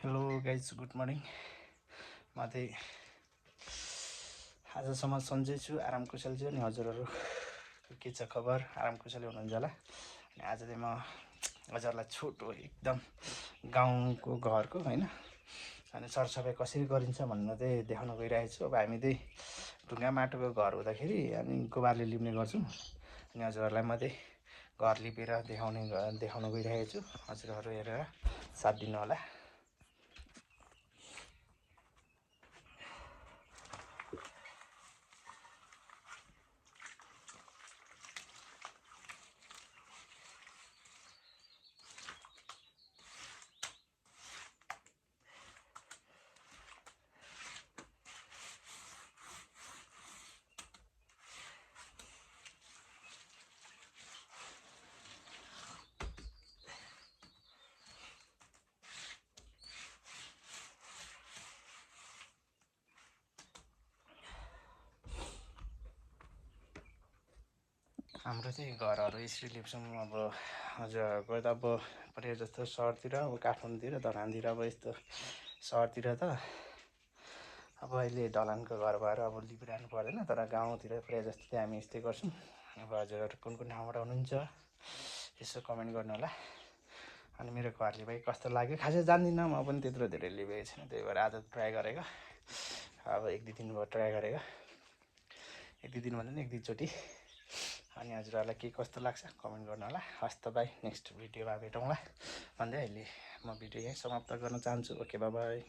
Hello guys good morning. म चाहिँ आजसम्म सन्चै छु, आराम कुशल छु। अनि हजुरहरू के छ खबर? आराम कुशल हुनुहुन्छ होला। अनि आज चाहिँ म हजुरलाई छोटो एकदम गाउँको घरको होइन अनि सरसफाइ कसरी गरिन्छ भनेर चाहिँ देखाउन गइरहेको छु। अब हामी चाहिँ ढुङ्गा माटोको घर हुँदाखेरि अनि गोबरले लिप्ने गर्छौँ। अनि हजुरहरूलाई म चाहिँ घर लिपेर देखाउन गइरहेको छु। हजुरहरू हेरेर साथ दिनु होला। हाम्रो चाहिँ घरहरू यसरी लिप्छौँ। अब हजुरहरूको त अब प्रायः जस्तो सहरतिर अब काठमाडौँतिर धरानतिर अब यस्तो सहरतिर त अब अहिले ढलानको घर भएर अब लिपिरहनु पर्दैन। तर गाउँतिर प्रायः जस्तो चाहिँ हामी यस्तै गर्छौँ। अब हजुरहरू कुन कुन ठाउँबाट हुनुहुन्छ यसो कमेन्ट गर्नु होला। अनि मेरो घर लिपाइ कस्तो लाग्यो? खासै जान्दिनँ, म पनि त्यत्रो धेरै लिपेको छैन, त्यही भएर आज ट्राई गरेको। अब एक दुई दिन भयो ट्राई गरेको, एक दुई दिन भन्दा पनि एक दुईचोटि। अनि हजुरहरूलाई के कस्तो लाग्छ कमेन्ट गर्नु होला। हस् त बाई, नेक्स्ट भिडियोमा भेटौँला भन्दै अहिले म भिडियो यहीँ समाप्त गर्न चाहन्छु। Okay by by.